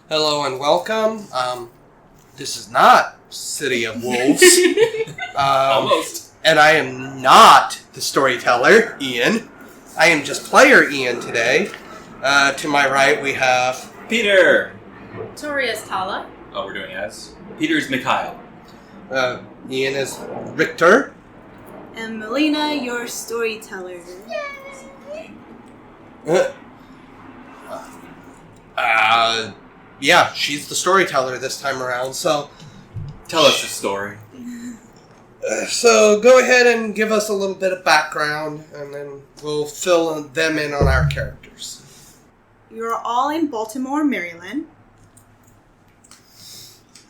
Hello and welcome. This is not City of Wolves. Almost. And I am not the storyteller, Ian. I am just player Ian today. To my right we have... Peter! Tori is Tala. Oh, we're doing as? Peter's Mikhail. Ian is Richter. And Melina, your storyteller. Yeah, she's the storyteller this time around, so... Tell us the story. So go ahead and give us a little bit of background, and then we'll fill them in on our characters. You're all in Baltimore, Maryland.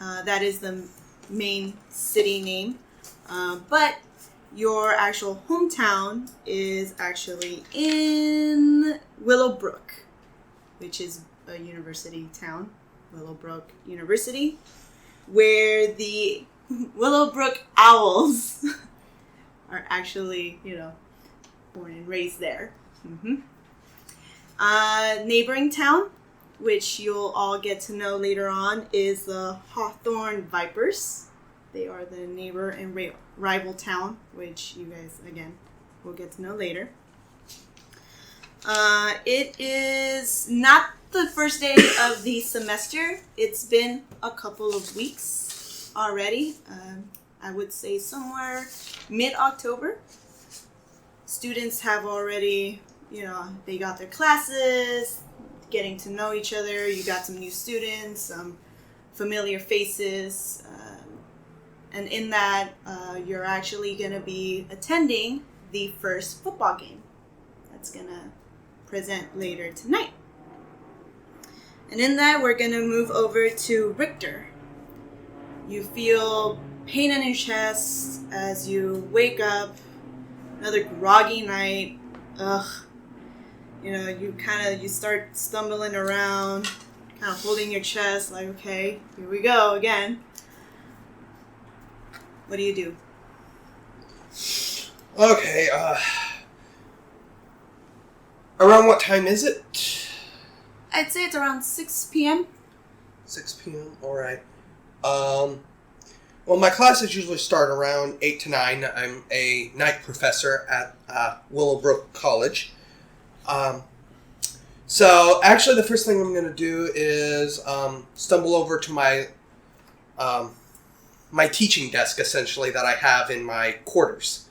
That is the main city name. But your actual hometown is actually in Willowbrook, which is a university town, Willowbrook University, where the Willowbrook Owls are actually, born and raised there. Neighboring town, which you'll all get to know later on, is the Hawthorne Vipers. They are the neighbor and rival town, which you guys, again, will get to know later. It is not the first day of the semester. It's been a couple of weeks already. I would say somewhere mid-October. Students have already, they got their classes, getting to know each other. You got some new students, some familiar faces. And in that, you're actually going to be attending the first football game that's going to present later tonight. And in that, we're going to move over to Richter. You feel pain in your chest as you wake up. Another groggy night. You start stumbling around, kind of holding your chest, like, okay, here we go again. What do you do? Okay, around what time is it? I'd say it's around 6 p.m. 6 p.m., alright. Well, my classes usually start around 8 to 9. I'm a night professor at Willowbrook College. So, actually, the first thing I'm going to do is stumble over to my teaching desk, essentially, that I have in my quarters.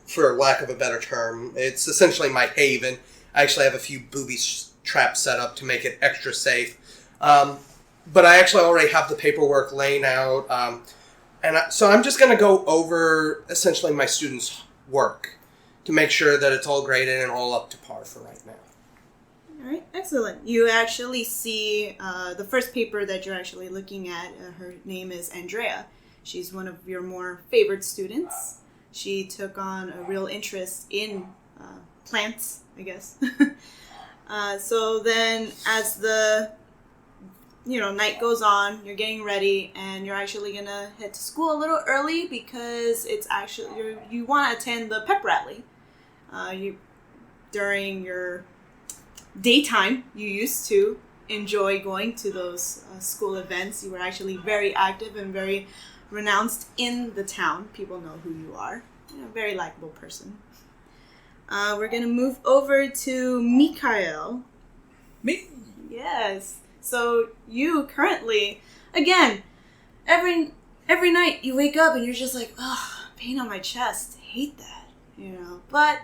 For lack of a better term. It's essentially my haven. I actually have a few booby traps set up to make it extra safe. But I actually already have the paperwork laying out. So I'm just going to go over, essentially, my students' work to make sure that it's all graded and all up to par for right now. All right, excellent. You actually see the first paper that you're actually looking at. Her name is Andrea. She's one of your more favored students. She took on a real interest in plants, I guess. So then as the night goes on, you're getting ready, and you're actually going to head to school a little early because it's actually you want to attend the pep rally. During your daytime, you used to enjoy going to those school events. You were actually very active and very renounced in the town. People know who you are. You're a very likable person. We're going to move over to Mikhail. Me? Yes. So you currently, again, every night you wake up and you're just like, pain on my chest. Hate that. But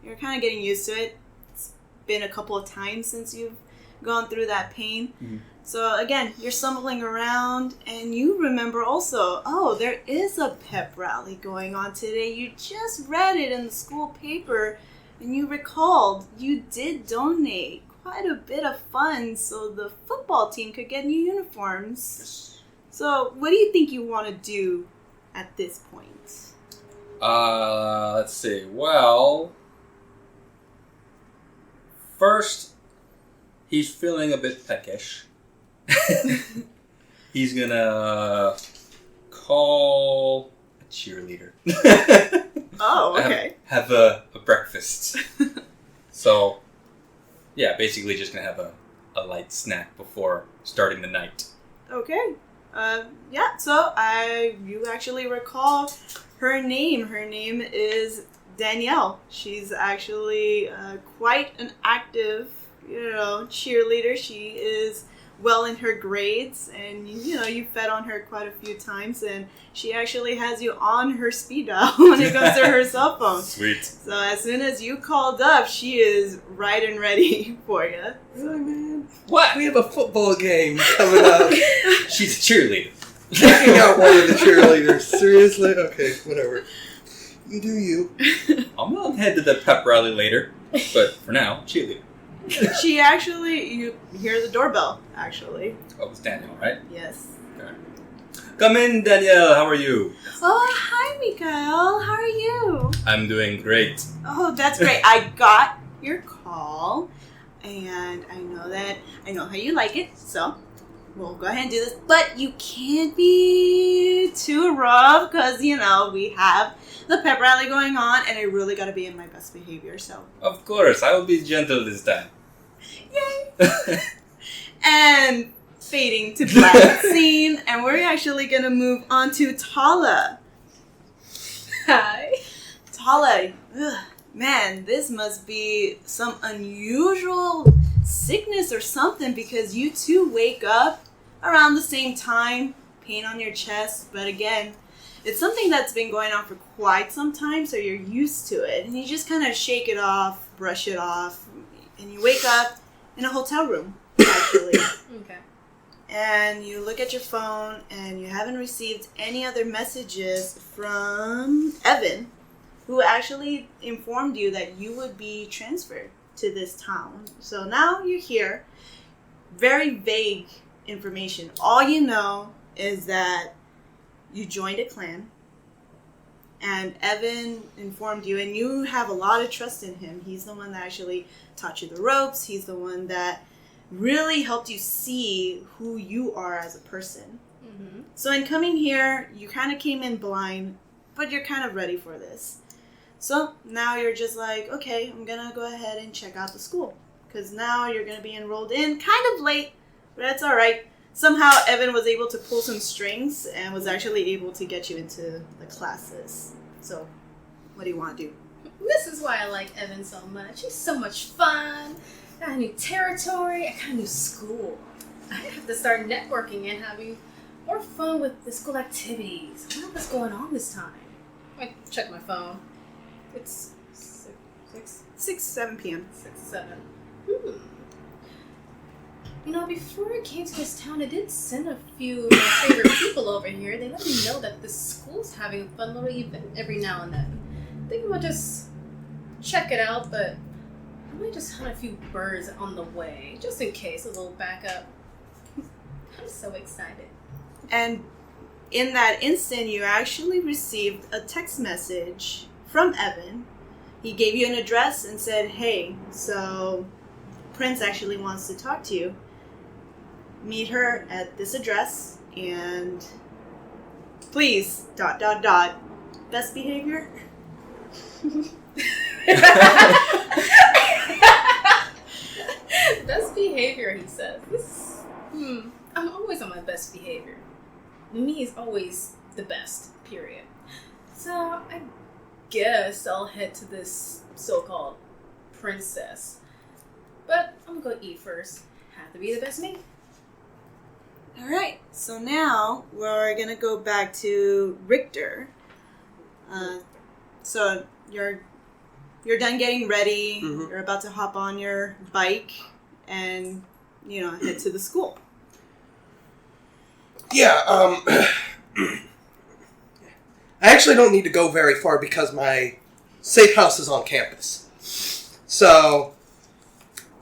you're kind of getting used to it. It's been a couple of times since you've gone through that pain. Mm-hmm. So again, you're stumbling around, and you remember also, there is a pep rally going on today. You just read it in the school paper, and you recalled you did donate quite a bit of funds so the football team could get new uniforms. Yes. So what do you think you want to do at this point? Let's see. Well, first, he's feeling a bit peckish. He's gonna call a cheerleader. Oh, okay. Have a breakfast. So, yeah, basically just gonna have a a light snack before starting the night. Okay. Yeah, so you actually recall her name. Her name is Danielle. She's actually quite an active, cheerleader. She is well in her grades, and you fed on her quite a few times, and she actually has you on her speed dial when it comes to her cell phone. Sweet. So as soon as you called up, she is right and ready for you. Really, man? What? We have a football game coming up. She's a cheerleader. Taking out one of the cheerleaders. Seriously? Okay, whatever. You do you. I'm gonna head to the pep rally later, but for now, cheerleader. She actually, you hear the doorbell, actually. Oh, it's Daniel, right? Yes. Okay. Come in, Danielle. How are you? Oh, hi, Mikael. How are you? I'm doing great. Oh, that's great. I got your call, and I know how you like it, so we'll go ahead and do this. But you can't be too rough, because, we have the pep rally going on, and I really got to be in my best behavior, so. Of course, I will be gentle this time. Yay! And fading to black scene, and we're actually going to move on to Tala. Hi. Tala, man, this must be some unusual sickness or something, because you two wake up around the same time, pain on your chest, but again, it's something that's been going on for quite some time, so you're used to it, and you just kind of shake it off, brush it off, and you wake up in a hotel room, actually. Okay. And you look at your phone, and you haven't received any other messages from Evan, who actually informed you that you would be transferred to this town. So now you're here. Very vague information. All you know is that you joined a clan, and Evan informed you, and you have a lot of trust in him. He's the one that actually taught you the ropes. He's the one that really helped you see who you are as a person. Mm-hmm. So in coming here, you kind of came in blind, but you're kind of ready for this. So now you're just like, okay, I'm going to go ahead and check out the school, because now you're going to be enrolled in kind of late, but that's all right. Somehow Evan was able to pull some strings and was actually able to get you into the classes. So what do you want to do? This is why I like Evan so much. He's so much fun. I got a new territory. I got a new school. I have to start networking and having more fun with the school activities. I wonder what's going on this time. I check my phone. It's 7 p.m. 7. Before I came to this town, I did send a few of my favorite people over here. They let me know that this school's having a fun little event every now and then. I think I'm gonna just check it out, but I might just hunt a few birds on the way, just in case, a little backup. I'm so excited. And in that instant, you actually received a text message from Evan. He gave you an address and said, hey, so Prince actually wants to talk to you. Meet her at this address, and please, ... best behavior. Best behavior, he says. I'm always on my best behavior. Me is always the best, period. So I guess I'll head to this so-called princess. But I'm gonna go eat first. Have to be the best me. All right, so now we're gonna go back to Richter. So you're done getting ready. Mm-hmm. You're about to hop on your bike and head to the school. Yeah, I actually don't need to go very far because my safe house is on campus. So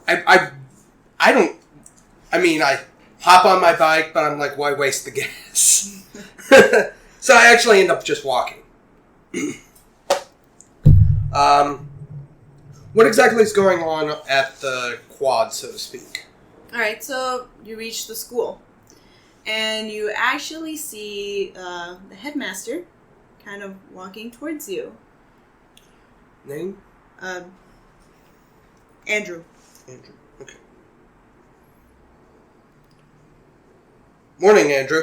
I hop on my bike, but I'm like, why waste the gas? So I actually end up just walking. What exactly is going on at the quad, so to speak? All right, so you reach the school, and you actually see the headmaster kind of walking towards you. Name? Andrew. Andrew. Okay. Morning, Andrew.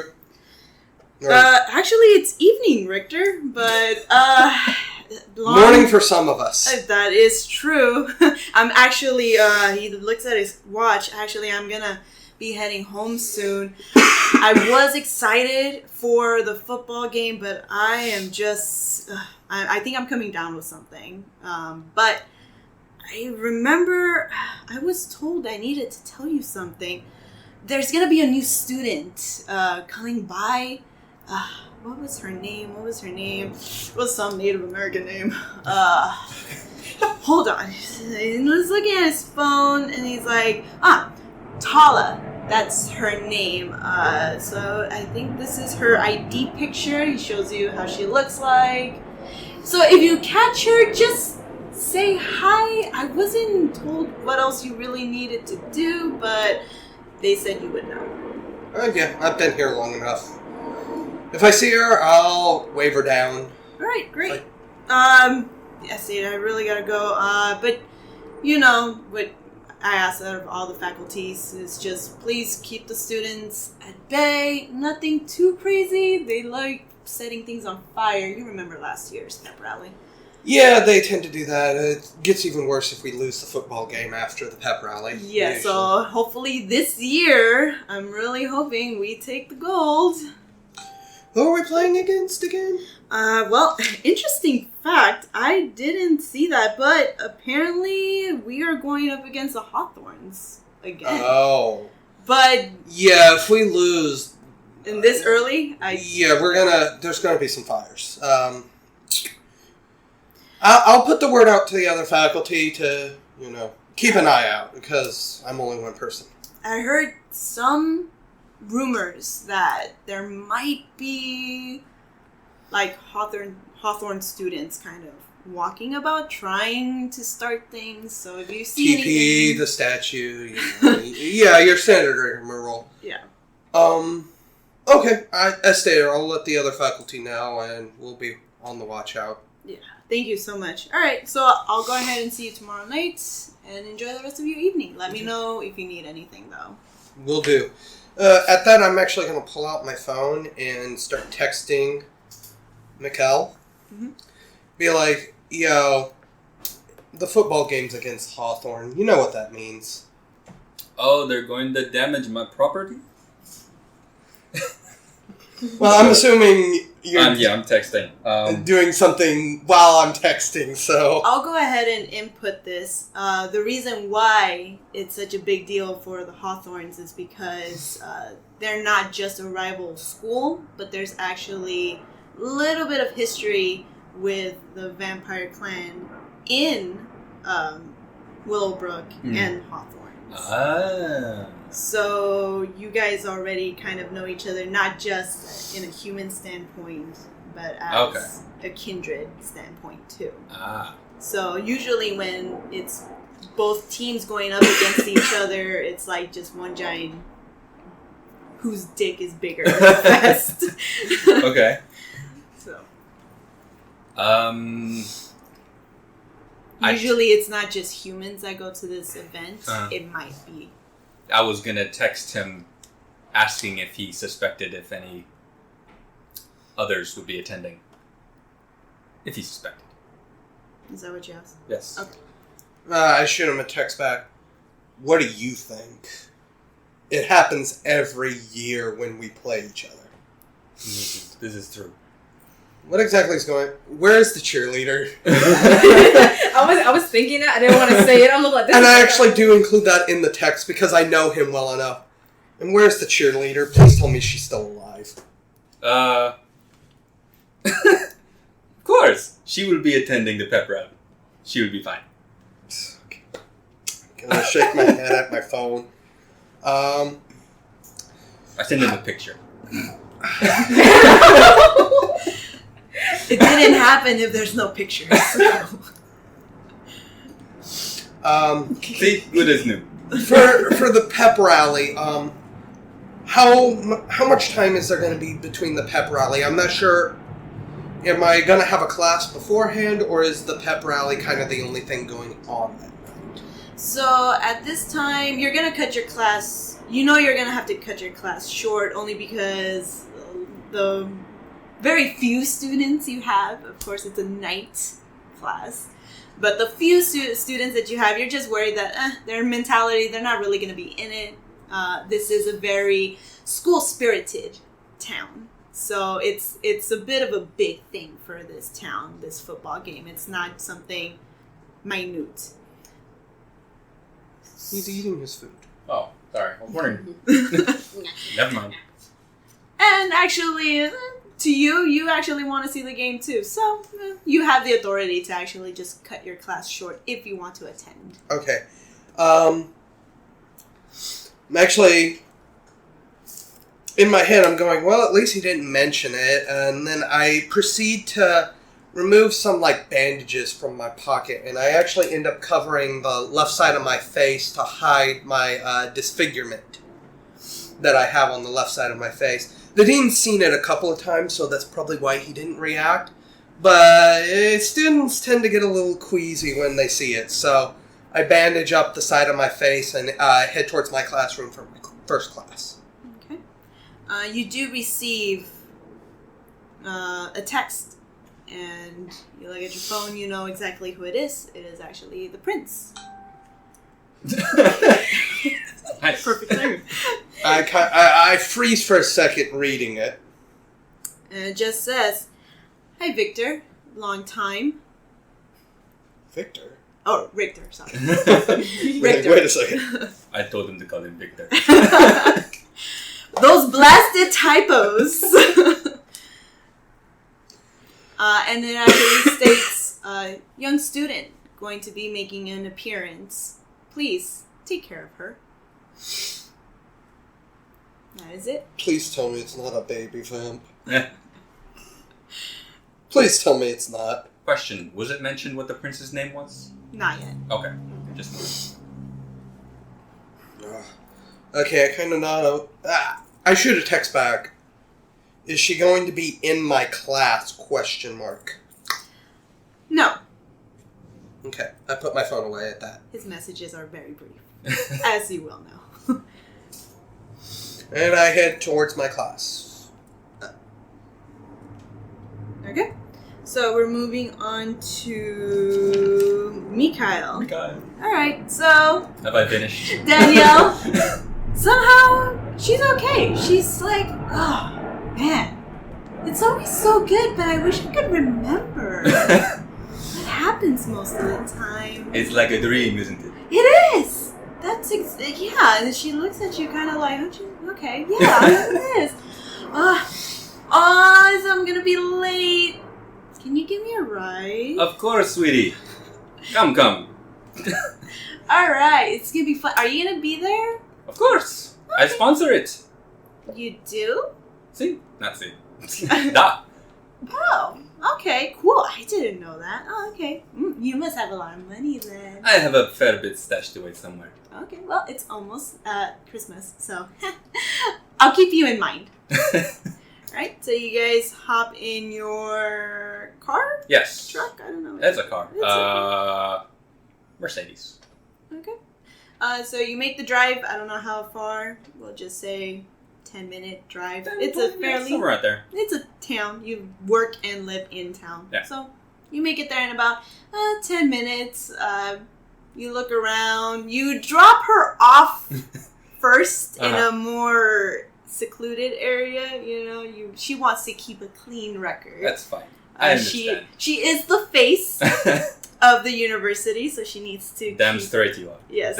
Actually, it's evening, Richter, but, Morning for some of us. That is true. I'm actually, he looks at his watch. Actually, I'm gonna be heading home soon. I was excited for the football game, but I am just, I think I'm coming down with something. But I remember I was told I needed to tell you something. There's gonna be a new student coming by. What was her name? It was some Native American name. Hold on. He was looking at his phone and he's like, Tala. That's her name. So I think this is her ID picture. He shows you how she looks like. So if you catch her, just say hi. I wasn't told what else you really needed to do, but they said you would know. Yeah, I've been here long enough. If I see her, I'll wave her down. Alright, great. Yes, I really gotta go. But, what I ask out of all the faculties is just please keep the students at bay. Nothing too crazy. They like setting things on fire. You remember last year's pep rally. Yeah, they tend to do that. It gets even worse if we lose the football game after the pep rally. Yeah, usually. So hopefully this year, I'm really hoping we take the gold. Who are we playing against again? Well, interesting fact, I didn't see that, but apparently we are going up against the Hawthorns again. Oh. But... yeah, if we lose... in this early? there's gonna be some fires. I'll put the word out to the other faculty to, keep an eye out, because I'm only one person. I heard some rumors that there might be Hawthorne students kind of walking about trying to start things. So if you see anything, the statue, yeah, your standard rigmarole. Yeah. Okay. As stated, I'll let the other faculty know, and we'll be on the watch out. Yeah. Thank you so much. All right, so I'll go ahead and see you tomorrow night, and enjoy the rest of your evening. Let me know if you need anything, though. Will do. At that, I'm actually going to pull out my phone and start texting Mikkel. Mm-hmm. Be like, yo, the football game's against Hawthorne. You know what that means. Oh, they're going to damage my property? Well, I'm assuming you're I'm texting. doing something while I'm texting, so... I'll go ahead and input this. The reason why it's such a big deal for the Hawthorns is because they're not just a rival school, but there's actually a little bit of history with the vampire clan in Willowbrook and Hawthorns. Ah. So you guys already kind of know each other, not just in a human standpoint, but as a kindred standpoint too. Ah. So usually when it's both teams going up against each other, it's like just one giant whose dick is bigger fest. Okay. So. Usually it's not just humans that go to this event. It might be. I was going to text him asking if he suspected if any others would be attending. If he suspected. Is that what you asked? Yes. Okay. I shoot him a text back. What do you think? It happens every year when we play each other. This is true. What exactly is going on? Where is the cheerleader? I was thinking that. I didn't want to say it. I'm like, this and is I actually do include that in the text because I know him well enough. And where's the cheerleader? Please tell me she's still alive. Of course. She will be attending the pep rally. She would be fine. Okay. I'm gonna shake my head at my phone. I send him a picture. It didn't happen if there's no pictures. See, good as new. For the pep rally, how much time is there going to be between the pep rally? I'm not sure. Am I going to have a class beforehand, or is the pep rally kind of the only thing going on that night? So at this time, you're going to cut your class you know you're going to have to cut your class short only because the very few students you have, of course it's a night class, but the few students that you have, you're just worried that their mentality, they're not really going to be in it. This is a very school-spirited town. So it's a bit of a big thing for this town, this football game. It's not something minute. He's eating his food. Oh, sorry. I was wondering. Never mind. And actually, to you actually want to see the game too. So you have the authority to actually just cut your class short if you want to attend. Okay. Actually, in my head, I'm going, well, at least he didn't mention it. And then I proceed to remove some, bandages from my pocket. And I actually end up covering the left side of my face to hide my disfigurement that I have on the left side of my face. The dean's seen it a couple of times, so that's probably why he didn't react. But students tend to get a little queasy when they see it. So I bandage up the side of my face and head towards my classroom for my first class. Okay. You do receive a text, and you look at your phone, you know exactly who it is. It is actually the prince. Nice. Perfect timing. I freeze for a second reading it. And it just says, "Hi, Victor. Long time." Victor? Oh, Richter, sorry. Wait a second. I told him to call him Victor. Those blasted typos. And it actually states, young student going to be making an appearance. Please, take care of her. That is it. Please tell me it's not a baby vamp. Please tell me it's not. Question, was it mentioned what the prince's name was? Not yet. Okay. Just Okay, I kind of know. I shoot a text back. Is she going to be in my class? Question mark. No. Okay, I put my phone away at that. His messages are very brief, as you well know. And I head towards my class. Okay. So we're moving on to Mikhail. God. Alright, so Have I finished? Danielle, somehow she's okay. She's like, oh man, it's always so good, but I wish I could remember what happens most of the time. It's like a dream, isn't it? It is. That's yeah. And she looks at you kind of like, okay, yeah, it is. So I'm gonna be late. Can you give me a ride? Of course, sweetie. Come. All right, it's gonna be fun. Are you gonna be there? Of course. I sponsor it. You do? See? Not see. Da. Oh, okay, cool. I didn't know that. Oh, okay. You must have a lot of money then. I have a fair bit stashed away somewhere. Okay, well, it's almost Christmas, so I'll keep you in mind. Right, so you guys hop in your car? Yes. Truck? I don't know. It's a car. It's a Mercedes. Okay. So you make the drive. I don't know how far. We'll just say 10-minute drive. It's a fairly... somewhere out there. It's a town. You work and live in town. Yeah. So you make it there in about 10 minutes. You look around. You drop her off first in a more secluded area. You know, she wants to keep a clean record. That's fine. I understand. She is the face of the university, so she needs to Damn straight you are. Yes.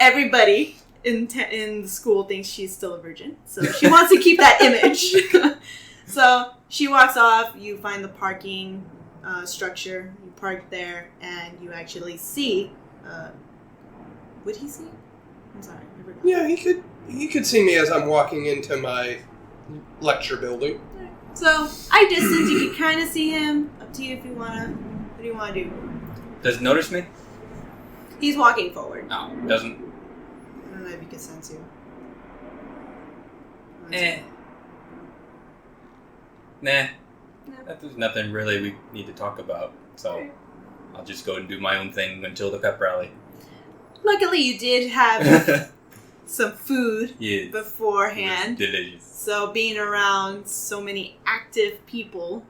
Everybody in the school thinks she's still a virgin, so she wants to keep that image. So she walks off. You find the parking structure. You park there, and you actually see. Would he see? I'm sorry, I forgot. Yeah, he could see me as I'm walking into my lecture building. So, I distance, you can kind of see him. Up to you if you want to. What do you want to do? Does it notice me? He's walking forward. No, doesn't. I don't know if he can sense you. Nah. No. There's nothing really we need to talk about, so I'll just go and do my own thing until the pep rally. Luckily, you did have some food Yeah. beforehand. Delicious. So being around so many active people,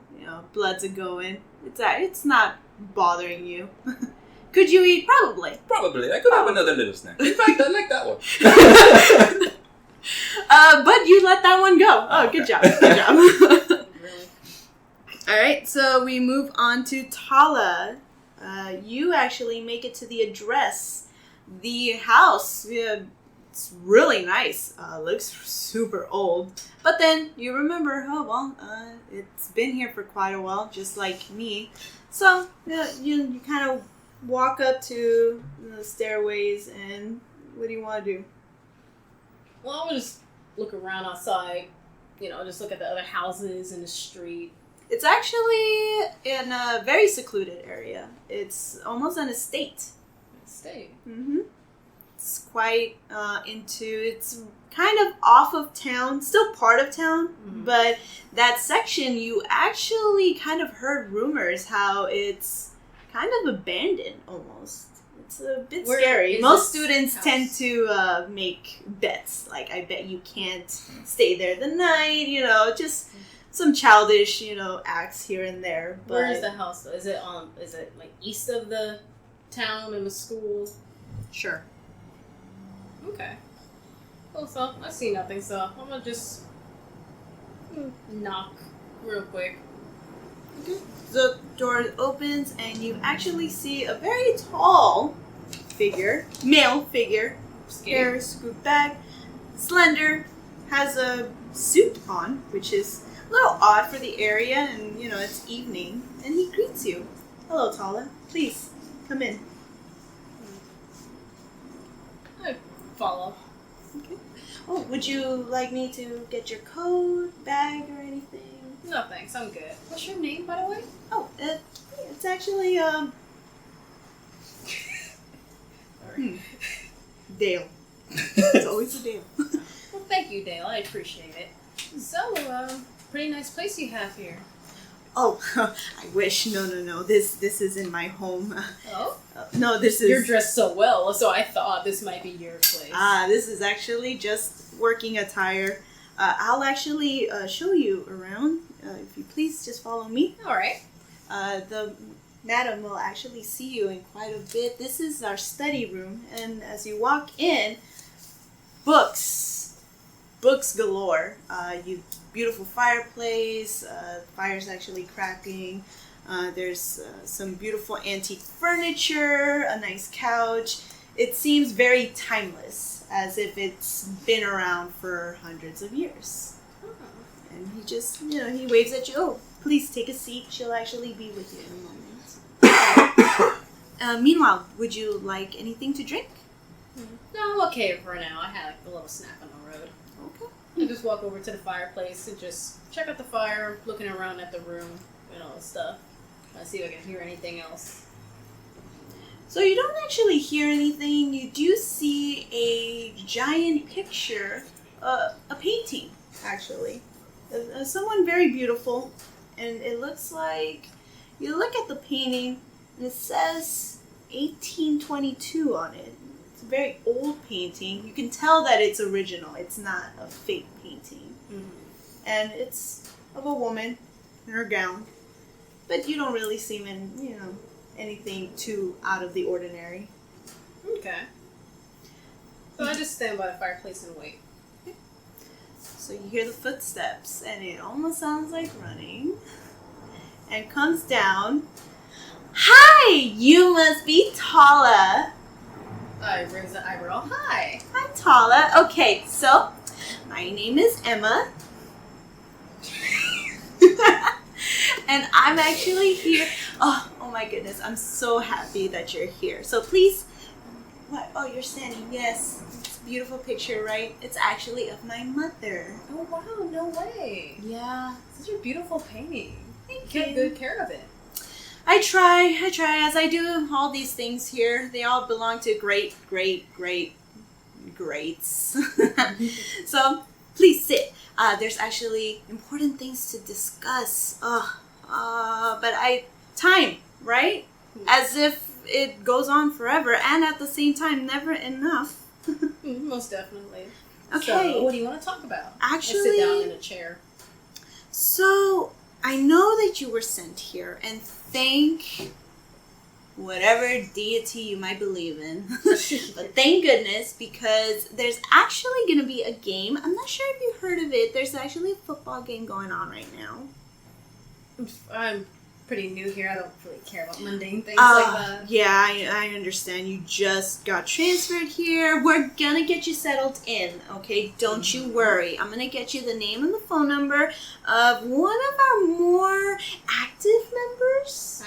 blood's a going. It's not bothering you. Could you eat? Probably. Probably. I could have another little snack. In fact, I like that one. But you let that one go. Oh, good job. Good job. Really? All right, so we move on to Tala. You actually make it to the address. The house, it's really nice. Looks super old. But then you remember, it's been here for quite a while, just like me. So you kind of walk up to the stairways, and what do you want to do? Well, I would just look around outside, just look at the other houses in the street. It's actually in a very secluded area. It's almost an estate. Stay. Mm-hmm. It's quite it's kind of off of town, still part of town, but that section you actually kind of heard rumors how it's kind of abandoned almost. It's a bit scary. Most students tend to make bets, like I bet you can't stay there the night, just some childish, acts here and there. But where is the house though? Is it like east of the town and the school? Sure. Okay. Well, so I see nothing, so I'm gonna just knock real quick. Okay. The door opens and you actually see a very tall male figure, hair scooped back, slender, has a suit on, which is a little odd for the area, and it's evening, and he greets you. Hello, Tala. Please, come in. I follow. Okay. Oh, would you like me to get your coat, bag, or anything? No, thanks. I'm good. What's your name, by the way? Oh, it's actually, Dale. It's always a Dale. Well, thank you, Dale. I appreciate it. So, pretty nice place you have here. Oh, I wish. No. This isn't my home. Oh? No, this is... You're dressed so well, so I thought this might be your place. This is actually just working attire. I'll actually show you around. If you please, just follow me. All right. The madam will actually see you in quite a bit. This is our study room, and as you walk in, books galore. Beautiful fireplace. Fire's actually cracking. There's some beautiful antique furniture, a nice couch. It seems very timeless, as if it's been around for hundreds of years. And he just, he waves at you. Oh, please take a seat. She'll actually be with you in a moment. Meanwhile, would you like anything to drink? No, I'm okay for now. I had a little snack on the road. Okay. I just walk over to the fireplace and just check out the fire, looking around at the room and all this stuff. I see if I can hear anything else. So you don't actually hear anything. You do see a giant picture, a painting, actually. Someone very beautiful. And it looks like, you look at the painting, and it says 1822 on it. It's a very old painting. You can tell that it's original. It's not a fake painting. Mm-hmm. And it's of a woman in her gown. But you don't really see anything too out of the ordinary. Okay. So I just stand by the fireplace and wait. So you hear the footsteps, and it almost sounds like running. And comes down. Hi! You must be Tala. I raise an eyebrow. Hi. Hi, Tala. Okay, so my name is Emma. And I'm actually here. Oh my goodness. I'm so happy that you're here. So please. What? Oh, you're standing. Yes. It's a beautiful picture, right? It's actually of my mother. Oh, wow. No way. Yeah. Such a beautiful painting. Thank You you. take good care of it. I try, as I do all these things here. They all belong to greats. So, please sit. There's actually important things to discuss. But time, right? As if it goes on forever, and at the same time, never enough. Most definitely. Okay. So, what do you want to talk about? Actually, I sit down in a chair. So, I know that you were sent here, and thank whatever deity you might believe in. But thank goodness, because there's actually going to be a game. I'm not sure if you heard of it. There's actually a football game going on right now. I'm pretty new here. I don't really care about mundane things like that. Yeah, I understand. You just got transferred here. We're going to get you settled in, okay? Don't you worry. I'm going to get you the name and the phone number of one of our more active members.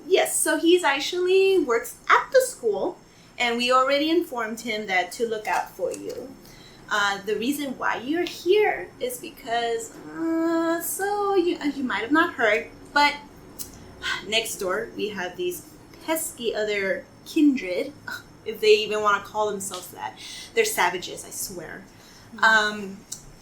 Yes, so he's actually works at the school, and we already informed him that to look out for you. The reason why you're here is because, so you might have not heard, but next door we have these pesky other kindred, if they even want to call themselves that. They're savages, I swear.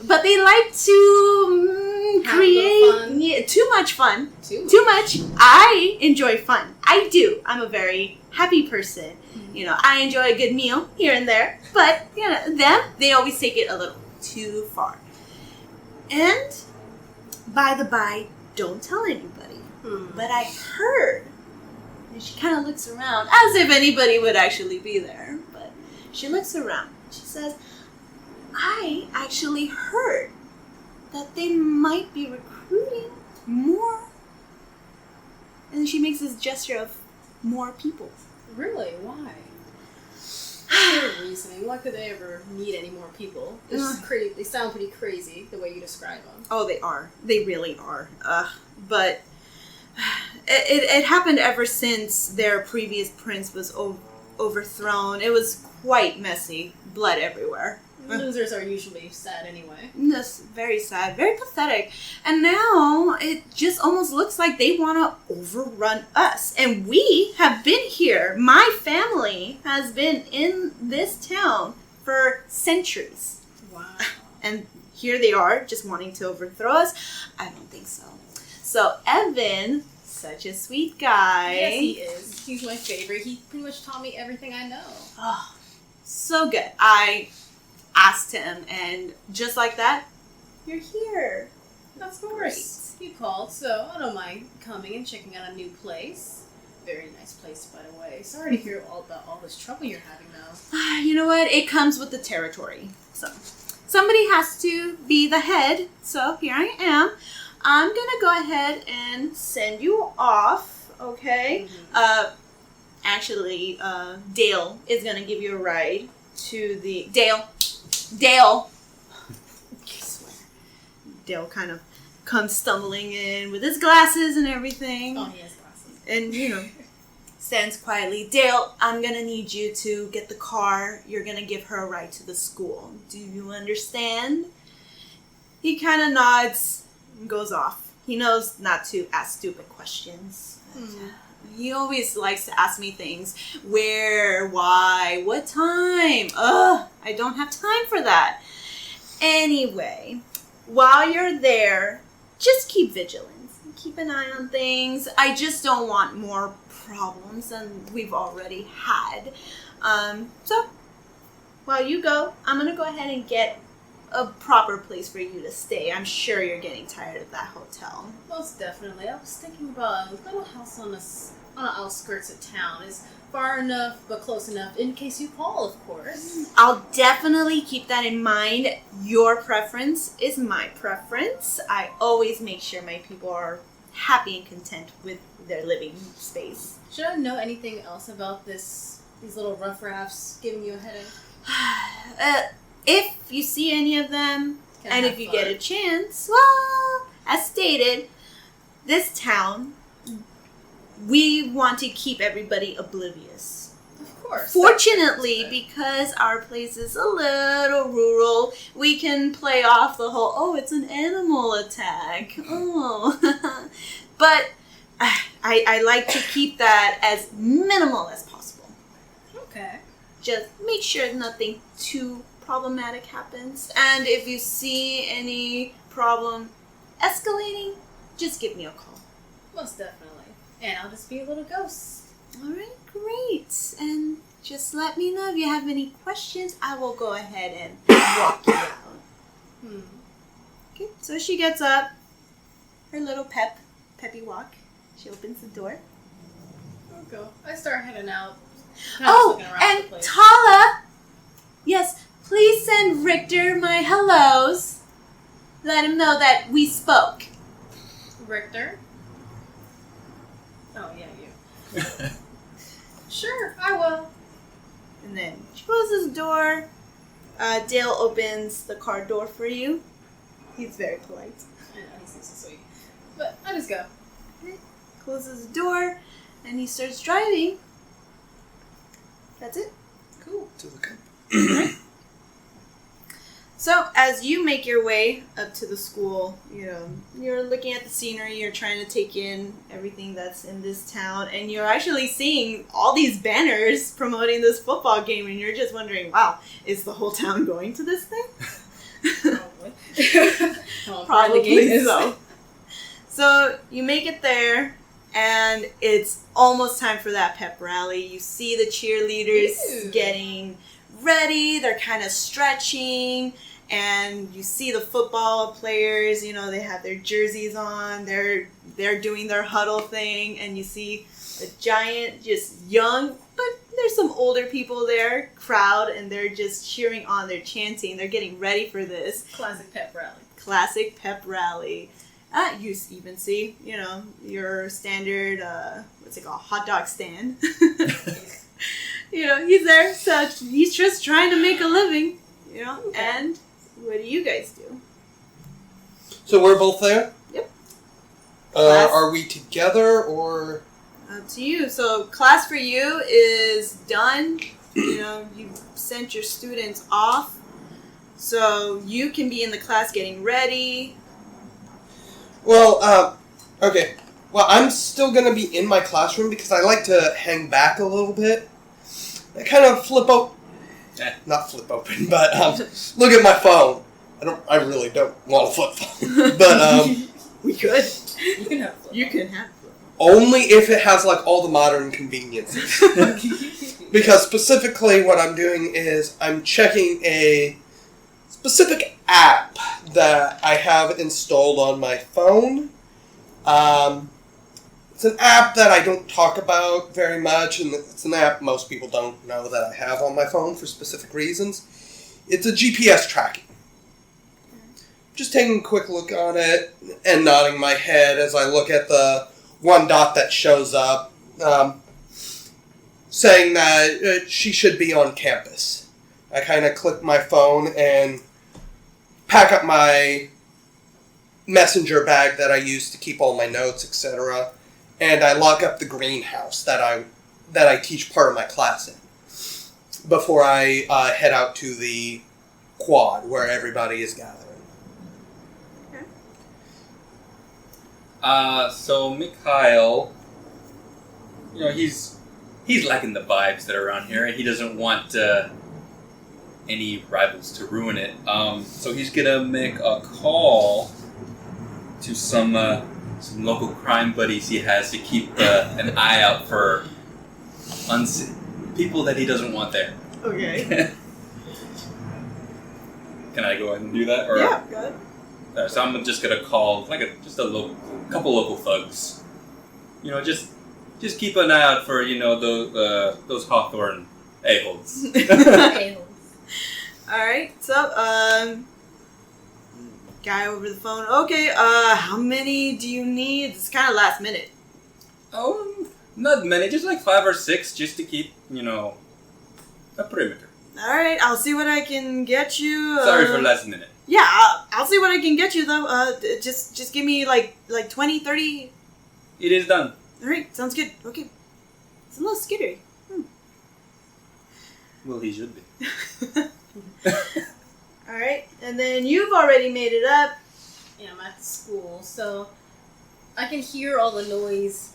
But they like to create too much fun. Too much. I enjoy fun. I do. I'm a very happy person. You know, I enjoy a good meal here and there. But, you know, they always take it a little too far. And, by the by, don't tell anybody. But I heard, and she kind of looks around, as if anybody would actually be there. But she looks around. She says, I actually heard that they might be recruiting more. And she makes this gesture of more people. Really? Why? What's their reasoning? Why could they ever need any more people? It's just they sound pretty crazy the way you describe them. Oh, they are. They really are. But it happened ever since their previous prince was overthrown. It was quite messy. Blood everywhere. Losers are usually sad anyway. That's very sad, very pathetic. And now it just almost looks like they want to overrun us. And we have been here. My family has been in this town for centuries. Wow. And here they are, just wanting to overthrow us. I don't think so. So Evan, such a sweet guy. Yes, he is. He's my favorite. He pretty much taught me everything I know. Oh, so good. I asked him, and just like that, you're here. Of course. You called, so I don't mind coming and checking out a new place. Very nice place, by the way. Sorry to hear all about all this trouble you're having now. You know what? It comes with the territory. So somebody has to be the head. So here I am. I'm gonna go ahead and send you off. Okay. Actually, Dale is gonna give you a ride to the Dale. I swear. Dale kind of comes stumbling in with his glasses and everything. Oh, he has glasses. And, you know, stands quietly. Dale, I'm going to need you to get the car. You're going to give her a ride to the school. Do you understand? He kind of nods and goes off. He knows not to ask stupid questions. He always likes to ask me things. Where? Why? What time? I don't have time for that. Anyway, while you're there, just keep vigilant. Keep an eye on things. I just don't want more problems than we've already had. So, while you go, I'm going to go ahead and get a proper place for you to stay. I'm sure you're getting tired of that hotel. Most definitely. I was thinking about a little house on the outskirts of town. Is far enough, but close enough in case you call, of course. I'll definitely keep that in mind. Your preference is my preference. I always make sure my people are happy and content with their living space. Should I know anything else about these little riffraffs giving you a headache? If you see any of them, Can and have if you fun. get a chance, well, as stated, this town, we want to keep everybody oblivious. Of course. Fortunately, because our place is a little rural, we can play off the whole, it's an animal attack. But I like to keep that as minimal as possible. Okay. Just make sure nothing too problematic happens. And if you see any problem escalating, just give me a call. Most definitely. And I'll just be a little ghost. All right, great. And just let me know if you have any questions. I will go ahead and walk you out. Okay, so she gets up. Her little peppy walk. She opens the door. I'll go. I start heading out. Kind of looking around the And place. Tala! Yes, please send Richter my hellos. Let him know that we spoke. Richter? Oh, yeah, you. Sure, I will. And then she closes the door. Dale opens the car door for you. He's very polite. I know, he's so sweet. But I just go. Closes the door, and he starts driving. That's it. Cool. To the company. So, as you make your way up to the school, you're looking at the scenery, you're trying to take in everything that's in this town, and you're actually seeing all these banners promoting this football game, and you're just wondering, wow, is the whole town going to this thing? Probably. Probably so. So, you make it there, and it's almost time for that pep rally. You see the cheerleaders Ew. getting ready, they're kind of stretching. And you see the football players, they have their jerseys on, they're doing their huddle thing, and you see the giant, just young, but there's some older people there, crowd, and they're just cheering on, they're chanting, they're getting ready for this. Classic pep rally. Classic pep rally. You even see, your standard, what's it called, hot dog stand. He's there, so he's just trying to make a living, Okay. and... What do you guys do? So we're both there? Yep. Are we together or? Up to you. So class for you is done. You've sent your students off. So you can be in the class getting ready. Well, okay. Well, I'm still going to be in my classroom because I like to hang back a little bit. I kind of not flip open, but look at my phone. I really don't want a flip phone, but We could. You can have flip. You can have. only if it has like all the modern conveniences. Because specifically, what I'm doing is I'm checking a specific app that I have installed on my phone. It's an app that I don't talk about very much, and it's an app most people don't know that I have on my phone for specific reasons. It's a GPS tracking. Just taking a quick look on it and nodding my head as I look at the one dot that shows up, saying that she should be on campus. I kind of click my phone and pack up my messenger bag that I use to keep all my notes, etc. And I lock up the greenhouse that I teach part of my class in before I head out to the quad where everybody is gathering. So Mikhail, he's liking the vibes that are around here, and he doesn't want any rivals to ruin it. So he's gonna make a call to some local crime buddies he has to keep an eye out for people that he doesn't want there. Okay. Can I go ahead and do that? Or? Yeah, go ahead. So I'm just gonna call just a couple local thugs. Just keep an eye out for those Hawthorne a-holes. All right. So, guy over the phone. Okay. How many do you need? It's kind of last minute. Oh, not many, just like 5 or 6, just to keep a perimeter. All right. I'll see what I can get you. Sorry for last minute. Yeah, I'll see what I can get you though. Just give me like 20, 30. It is done. All right, sounds good. Okay, it's a little skittery. Well, he should be. All right, and then you've already made it up. Yeah, I'm at school, so I can hear all the noise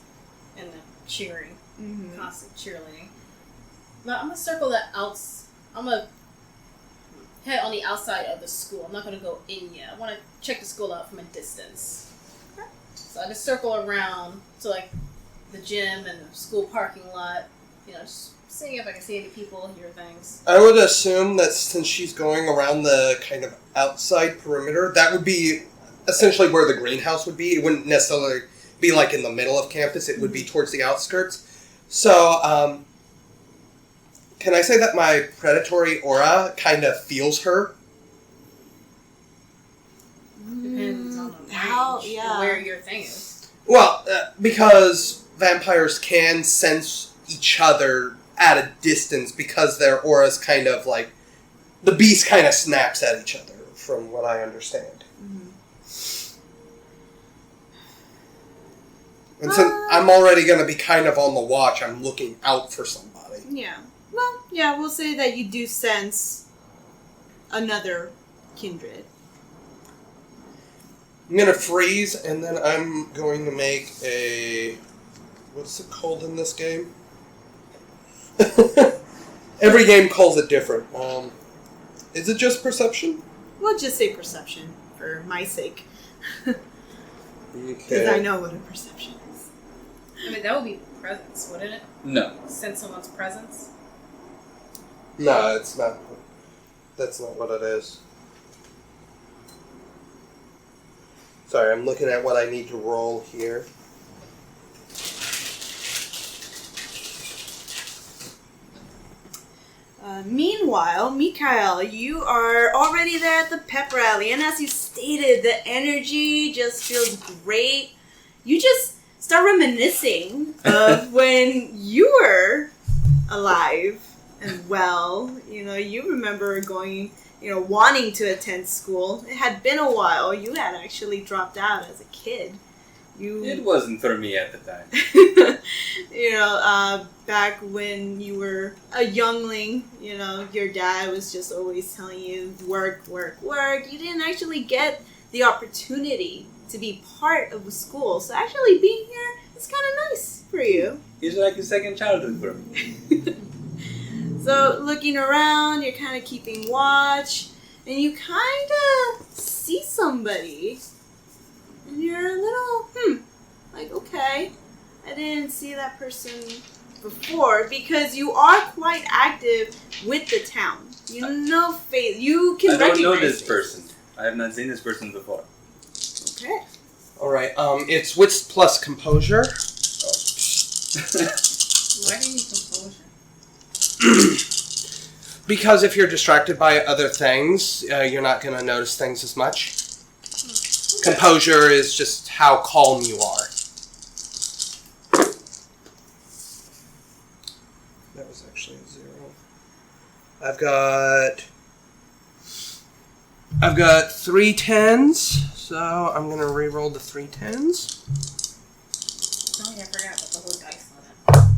and the cheering, constant cheerleading. But I'm gonna circle that out. I'm gonna head on the outside of the school. I'm not gonna go in yet. I want to check the school out from a distance. Okay. So I just circle around to like the gym and the school parking lot. Just seeing if I can see any people, hear things. I would assume that since she's going around the kind of outside perimeter, that would be essentially where the greenhouse would be. It wouldn't necessarily be like in the middle of campus. It would be towards the outskirts. So, can I say that my predatory aura kind of feels her? Depends on the range, How- yeah. where your thing is. Well, because vampires can sense each other at a distance because their auras kind of like... The beast kind of snaps at each other, from what I understand. And since I'm already going to be kind of on the watch, I'm looking out for somebody. Yeah. Well, yeah, we'll say that you do sense another kindred. I'm going to freeze, and then I'm going to make a... What's it called in this game? Every game calls it different. Is it just perception? We'll just say perception, for my sake. Because Okay. I know what a perception is. I mean, that would be presence, wouldn't it? No. Sense someone's presence. No, it's not. That's not what it is. Sorry, I'm looking at what I need to roll here. Meanwhile, Mikhail, you are already there at the pep rally, and as you stated, the energy just feels great. You just start reminiscing of when you were alive and well. You know, you remember going, wanting to attend school. It had been a while. You had actually dropped out as a kid. It wasn't for me at the time. Back when you were a youngling, your dad was just always telling you, work, work, work. You didn't actually get the opportunity to be part of the school. So actually being here is kind of nice for you. It's like a second childhood for me. So looking around, you're kind of keeping watch, and you kind of see somebody. And you're a little, like, okay, I didn't see that person before, because you are quite active with the town. You you can I recognize don't know this it. person. I have not seen this person before. Okay. Alright, it's wits plus composure. Why do you need composure? Because if you're distracted by other things, you're not going to notice things as much. Composure is just how calm you are. That was actually a 0. I've got 3 10s, so I'm gonna re-roll the 3 10s. Oh yeah, I forgot about the whole dice on it.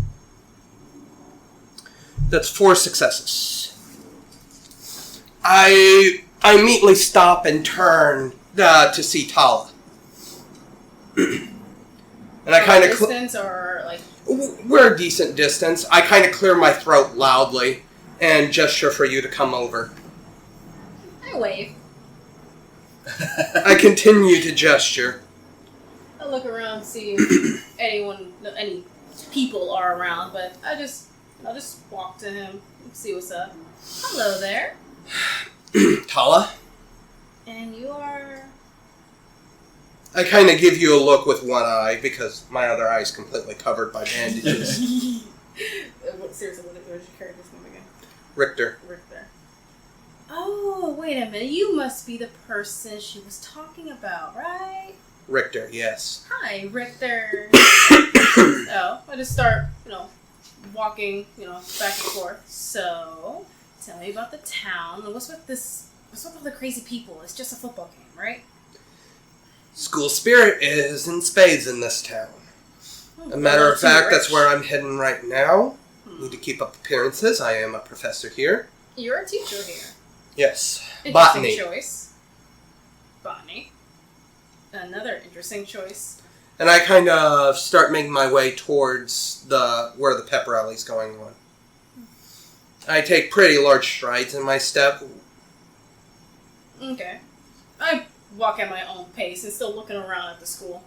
That's 4 successes. I immediately stop and turn to see Tala. And I kind of... Distance or like... We're a decent distance. I kind of clear my throat loudly and gesture for you to come over. I wave. I continue to gesture. I look around, see if any people are around, but I'll just walk to him and see what's up. Hello there. Tala? And you are... I kind of give you a look with one eye because my other eye is completely covered by bandages. Seriously, what is your character's name again? Richter. Richter. Oh, wait a minute. You must be the person she was talking about, right? Richter, yes. Hi, Richter. Oh, I just start, walking, back and forth. So, tell me about the town. What's with all the crazy people? It's just a football game, right? School spirit is in spades in this town. A matter of fact, that's where I'm heading right now. Need to keep up appearances. I am a professor here. You're a teacher here. Yes. Interesting Botany. choice. Botany. Another interesting choice. And I kind of start making my way towards where the pep rally's going on. I take pretty large strides in my step. Okay. I walk at my own pace and still looking around at the school.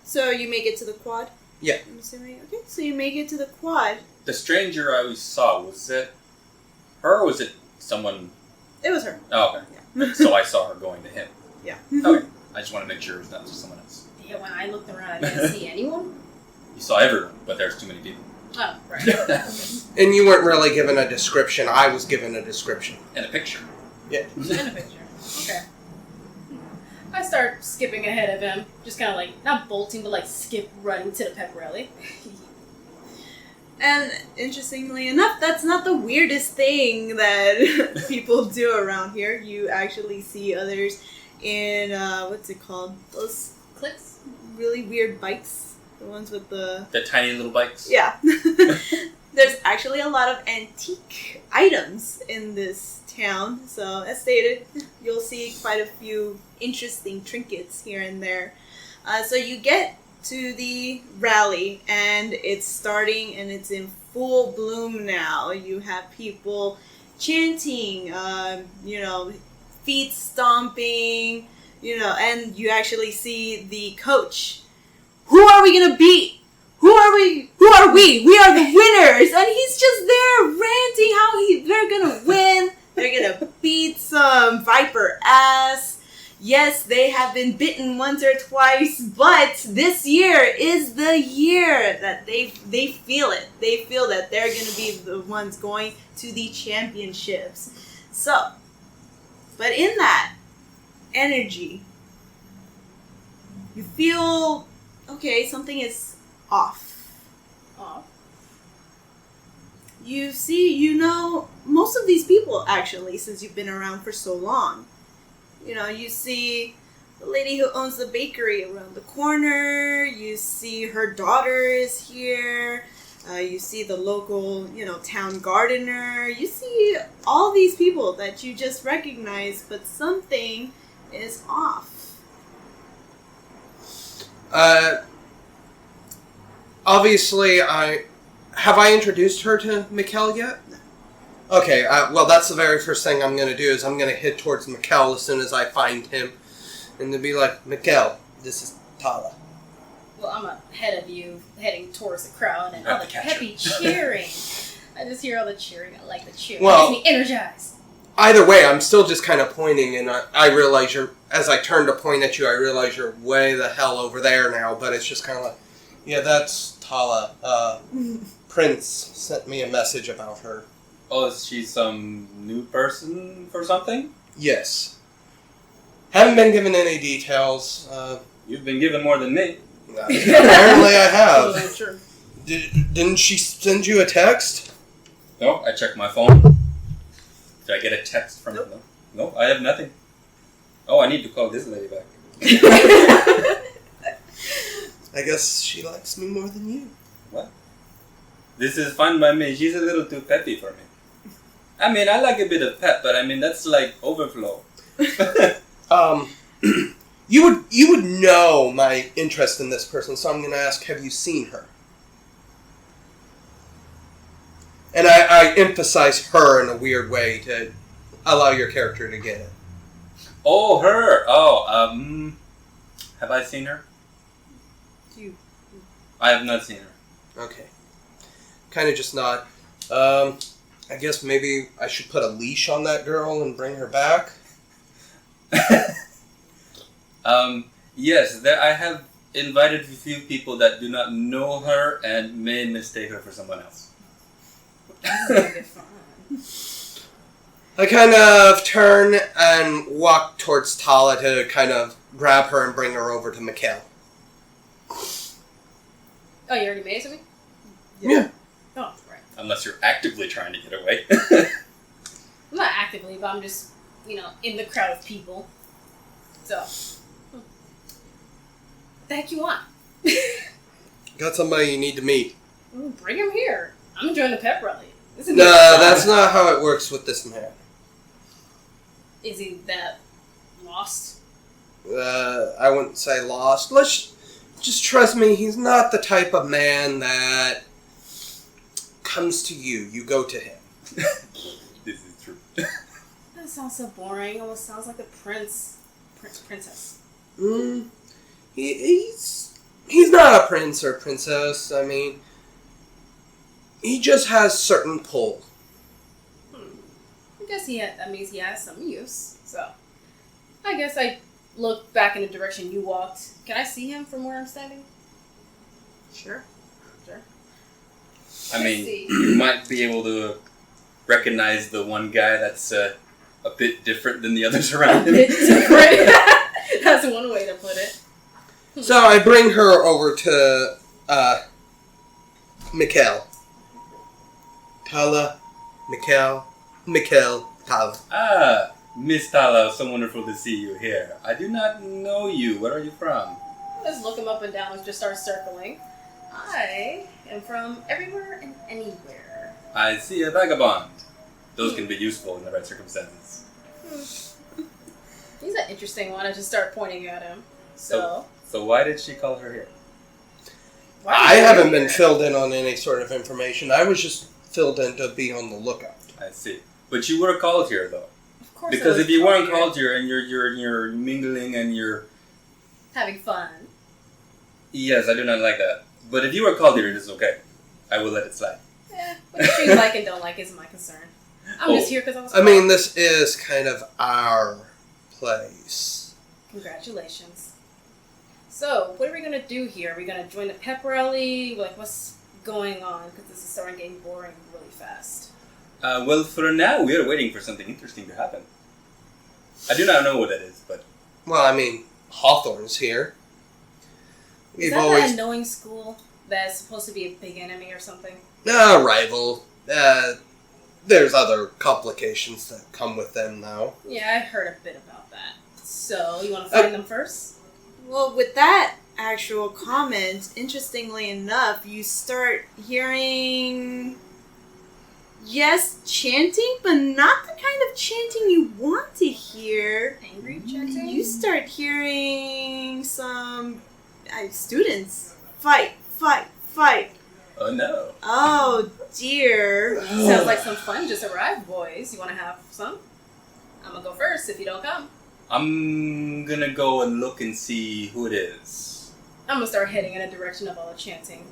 So you make it to the quad? Yeah. I'm assuming. Okay, so you make it to the quad. The stranger I saw, was it her or was it someone? It was her. Oh, okay. Yeah. So I saw her going to him. Yeah. Okay. I just want to make sure it's not just someone else. Yeah, when I looked around, I didn't see anyone. You saw everyone, but there's too many people. Oh, right. And you weren't really given a description. I was given a description. And a picture. Yeah. In a picture. Okay. I start skipping ahead of him, just kind of like, not bolting, but like skip running to the pep rally. And interestingly enough, that's not the weirdest thing that people do around here. You actually see others in, what's it called? Those Clicks? really weird bikes. The ones with the... The tiny little bikes. Yeah. There's actually a lot of antique items in this town. So, as stated, you'll see quite a few interesting trinkets here and there. So you get to the rally, and it's starting, and it's in full bloom now. You have people chanting, feet stomping, and you actually see the coach. Who are we gonna beat? Who are we? We are the winners! And he's just there ranting how they're gonna win. They're gonna beat some Viper ass. Yes, they have been bitten once or twice, but this year is the year that they feel it. They feel that they're gonna be the ones going to the championships. So, but in that energy, you feel, okay, something is off. Oh. You see, most of these people, actually, since you've been around for so long. You see the lady who owns the bakery around the corner. You see her daughter is here. You see the local, town gardener. You see all these people that you just recognize, but something is off. Obviously, have I introduced her to Mikkel yet? No. Okay, well, that's the very first thing I'm going to do is I'm going to head towards Mikkel as soon as I find him. And to be like, Mikkel, this is Tala. Well, I'm ahead of you, heading towards the crowd, and all the Catcher. peppy cheering. I just hear all the cheering. I like the cheering. Well- It gets me energized. Either way, I'm still just kind of pointing, and I realize as I turn to point at you, I realize you're way the hell over there now, but it's just kind of like, yeah, that's Tala. Prince sent me a message about her. Oh, is she some new person for something? Yes. Haven't been given any details. You've been given more than me. Apparently I have. Oh, sure. Didn't she send you a text? No, I checked my phone. Did I get a text from her? No, I have nothing. Oh, I need to call this lady back. I guess she likes me more than you. What? This is fine by me. She's a little too peppy for me. I mean, I like a bit of pep, but I mean, that's like overflow. You would know my interest in this person, so I'm going to ask, have you seen her? And I emphasize her in a weird way to allow your character to get it. Oh, her! Oh, have I seen her? I have not seen her. Okay. Kind of just nod. I guess maybe I should put a leash on that girl and bring her back. Yes, I have invited a few people that do not know her and may mistake her for someone else. This is gonna be fun. I kind of turn and walk towards Tala to kind of grab her and bring her over to Mikkel. Oh, you already made it to me? Yeah. Oh, right. Unless you're actively trying to get away. I'm not actively, but I'm just, in the crowd of people. So, what the heck you want? Got somebody you need to meet. Bring him here. I'm enjoying the pep rally. This is No, fun. that's not how it works with this man. Is he that lost? I wouldn't say lost. Let's just trust me, he's not the type of man that comes to you. You go to him. This is true. That sounds so boring. Almost sounds like a princess. he's not a prince or princess. I mean, he just has certain pull. I guess that means he has some use. So, I guess I look back in the direction you walked. Can I see him from where I'm standing? Sure. I mean, you might be able to recognize the one guy that's a bit different than the others around him. Different. That's one way to put it. So I bring her over to Mikkel. Tala, Mikkel, Tala. Ah, Miss Tala, so wonderful to see you here. I do not know you. Where are you from? Let's look him up and down. Let's just start circling. I am from everywhere and anywhere. I see a vagabond. Those can be useful in the right circumstances. He's an interesting one. I just start pointing at him. So why did she call her here? I haven't been filled in on any sort of information. I was just filled in to be on the lookout. I see. But you were called here, though. Of course. Because if you weren't called here and you're mingling and you're having fun. Yes, I do not like that. But if you were called here, it is okay. I will let it slide. Yeah, what you like and don't like is my concern. I'm just here because I was called. I mean, this is kind of our place. Congratulations. So, what are we going to do here? Are we going to join the pep rally? Like, what's going on? Because this is starting getting boring really fast. Well, for now, we are waiting for something interesting to happen. I do not know what that is, but... Well, I mean, Hawthorne's here. Is that that annoying school that's supposed to be a big enemy or something? No, rival. There's other complications that come with them, though. Yeah, I heard a bit about that. So, you want to find them first? Well, with that actual comment, interestingly enough, you start hearing, yes, chanting, but not the kind of chanting you want to hear. Angry chanting? You start hearing some students fight. Oh, no. Oh, dear. Sounds like some fun just arrived, boys. You want to have some? I'm going to go first if you don't come. I'm gonna go and look and see who it is. I'm going to start heading in a direction of all the chanting.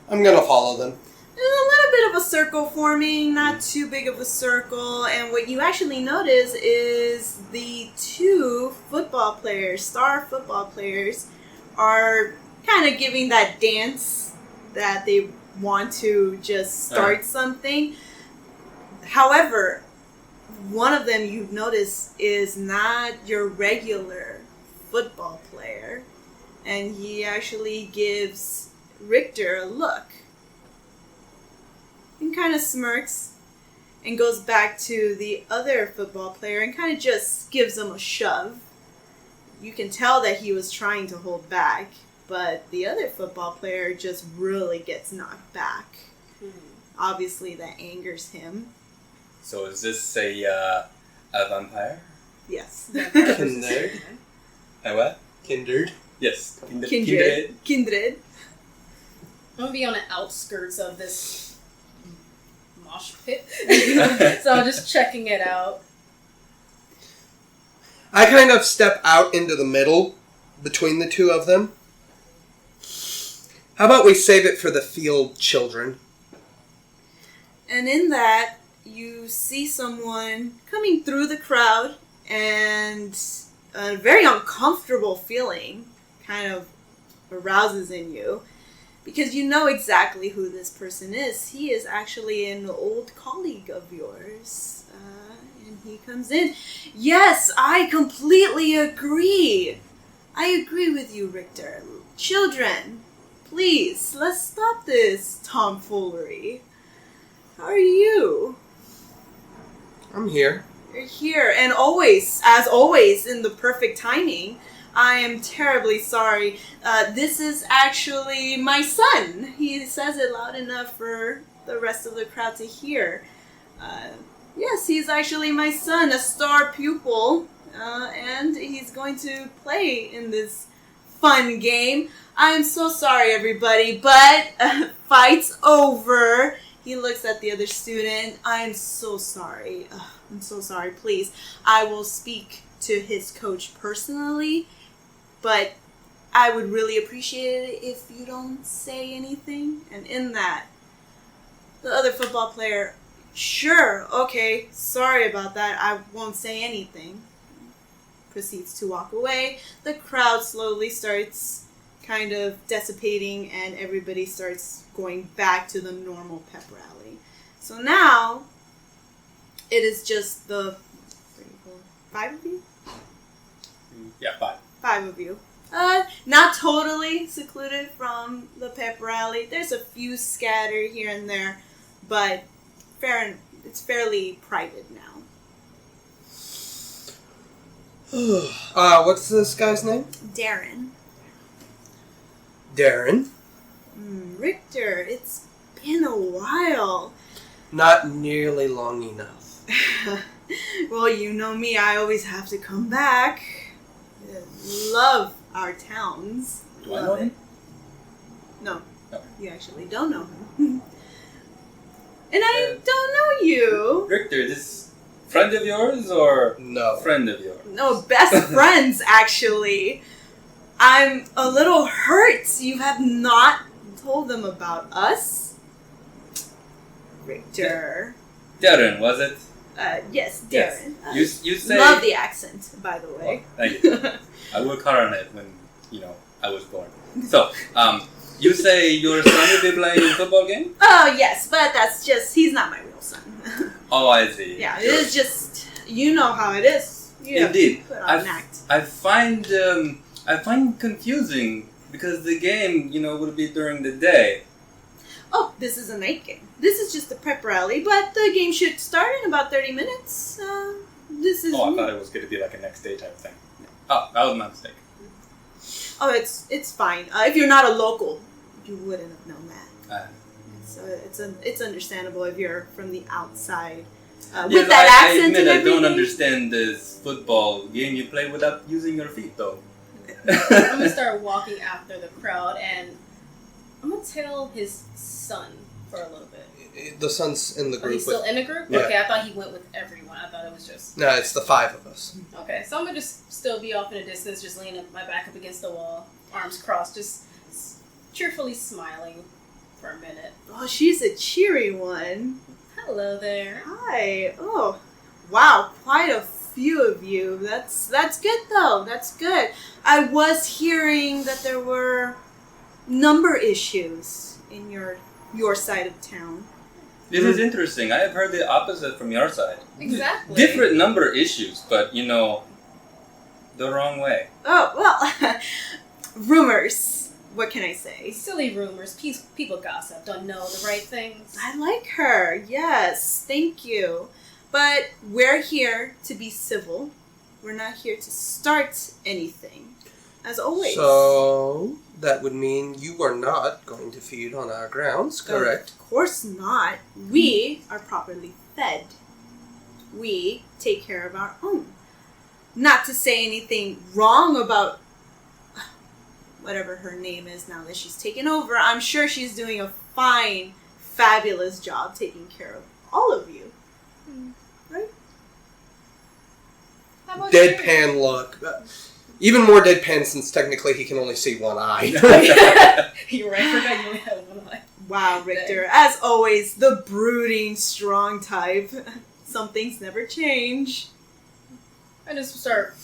I'm gonna follow them. There's a little bit of a circle forming, not too big of a circle, and what you actually notice is the two star football players, are kind of giving that dance that they want to just start something. However, one of them you've noticed is not your regular football player, and he actually gives Richter a look and kind of smirks and goes back to the other football player and kind of just gives him a shove. You can tell that he was trying to hold back, but the other football player just really gets knocked back. Obviously, that angers him. So is this a vampire? Yes. Kindred. A what? Kindred. Yes. Kindred. I'm going to be on the outskirts of this mosh pit. So I'm just checking it out. I kind of step out into the middle between the two of them. How about we save it for the field children? And in that, you see someone coming through the crowd, and a very uncomfortable feeling kind of arouses in you, because you know exactly who this person is. He is actually an old colleague of yours. And he comes in. Yes, I completely agree. I agree with you, Richter. Children, please, let's stop this tomfoolery. How are you? I'm here. You're here, and always, as always, in the perfect timing. I am terribly sorry. This is actually my son. He says it loud enough for the rest of the crowd to hear. Yes, he's actually my son, a star pupil, and he's going to play in this fun game. I'm so sorry, everybody, but fight's over. He looks at the other student. I am so sorry. I'm so sorry. Please, I will speak to his coach personally, but I would really appreciate it if you don't say anything. And in that, the other football player, sure, okay, sorry about that, I won't say anything. Proceeds to walk away. The crowd slowly starts kind of dissipating and everybody starts going back to the normal pep rally. So now, it is just the 5 of you? Yeah, 5. 5 of you. Not totally secluded from the pep rally. There's a few scattered here and there, but it's fairly private now. What's this guy's name? Darren. Darren. Richter, it's been a while. Not nearly long enough. Well, you know me, I always have to come back. Love our towns. Do I know him? No. Okay. You actually don't know him. And I don't know you. Richter, this friend of yours or No. friend of yours? No, best friends, actually. I'm a little hurt. You have not told them about us. Richter. Darren, was it? Yes, Yes. Darren. You say... Love the accent, by the way. Thank you. I worked hard on it when, I was born. So, you say your son will be playing a football game? Oh, yes, but that's just, he's not my real son. Oh, I see. Yeah, it is just, you know how it is. You have to Indeed. put on an act. I find confusing because the game, will be during the day. Oh, this is a night game. This is just a prep rally, but the game should start in about 30 minutes. This is... Oh, I thought it was going to be like a next day type thing. Oh, that was my mistake. Oh, it's fine. If you're not a local, you wouldn't have known that. So it's understandable if you're from the outside. With that I accent admit and I everything. don't understand this football game you play without using your feet, though. I'm gonna start walking after the crowd, and I'm gonna tell his son for a little bit. The son's in the Oh, group. he's still in the group? Yeah. Okay, I thought he went with everyone. I thought it was just... No, it's the 5 of us. Okay, so I'm gonna just still be off in the distance, just leaning my back up against the wall, arms crossed, just cheerfully smiling for a minute. Oh, she's a cheery one. Hello there. Hi. Oh, wow, quite a few of you. That's good though. That's good. I was hearing that there were number issues in your side of town. This is interesting. I have heard the opposite from your side. Exactly. Different number issues, but, the wrong way. Oh, well, rumors. What can I say? Silly rumors. People gossip. Don't know the right things. I like her. Yes, thank you. But we're here to be civil. We're not here to start anything. As always. So, that would mean you are not going to feed on our grounds, correct? Of course not. We are properly fed. We take care of our own. Not to say anything wrong about whatever her name is now that she's taken over. I'm sure she's doing a fine, fabulous job taking care of all of you. Right? How about you? Deadpan look. Even more deadpan since technically he can only see one eye. You're right. I forgot you only had one eye. Wow, Richter. As always, the brooding, strong type. Some things never change. I just start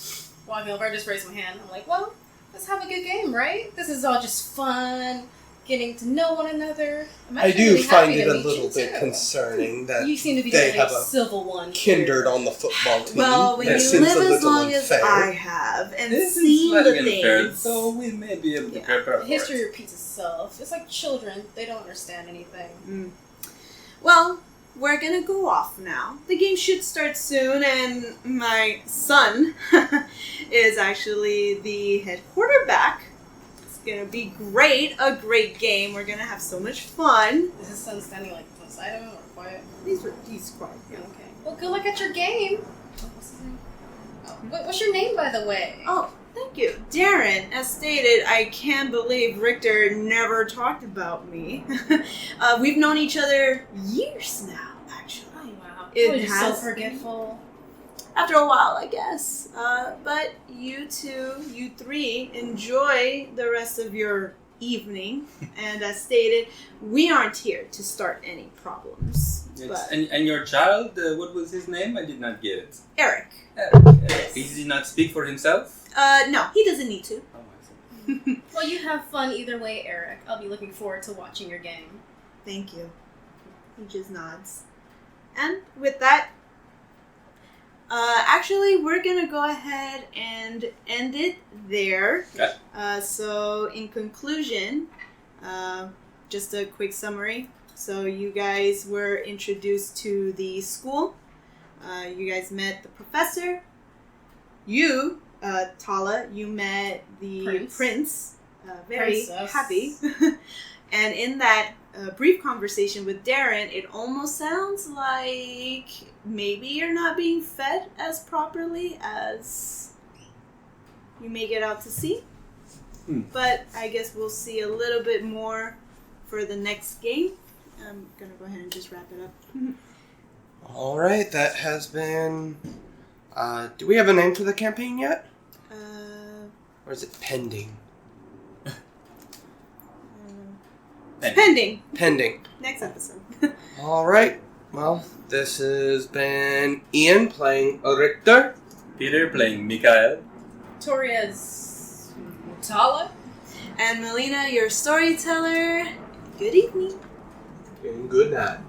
walking over. I just raise my hand. I'm like, well, let's have a good game, right? This is all just fun, getting to know one another. I'm I actually do really find happy it to a meet little you, bit too. concerning that You seem to be they the have only a civil one. kindred here. on the football team. Well, when That you seems live a as little long as unfair. I have and This is seen the slightly unfair, things. so we may be able to Yeah. prepare for History it. repeats itself. It's like children. They don't understand anything. Well, we're gonna go off now. The game should start soon, and my son is actually the head quarterback. It's gonna be great, a great game. We're gonna have so much fun. Is his son standing like to the side of him or quiet? He's quiet. Yeah. Okay. Well, good luck at your game. What's his name? Oh, what's your name, by the way? Oh, thank you. Darren, as stated, I can't believe Richter never talked about me. We've known each other years now, actually. Oh, wow. It You're so has forgetful. after a while, I guess. But you three, enjoy the rest of your evening. And as stated, we aren't here to start any problems. But And your child, what was his name? I did not get it. Eric. Eric. He did not speak for himself? No, he doesn't need to. Oh, I see. Well, you have fun either way, Eric. I'll be looking forward to watching your game. Thank you. He just nods. And with that, actually, we're going to go ahead and end it there. Okay. So, in conclusion, just a quick summary. So, you guys were introduced to the school. You guys met the professor. You, Tala, you met the prince. Very Princess. happy. And in that brief conversation with Darren, it almost sounds like maybe you're not being fed as properly as you make it out to see. But I guess we'll see a little bit more for the next game. I'm going to go ahead and just wrap it up. All right, that has been... do we have a name for the campaign yet? Or is it pending? Pending. Pending. Next episode. All right. Well, this has been Ian playing Richter. Peter playing Mikael. Toria's Tala. And Melina, your storyteller. Good evening. And good night.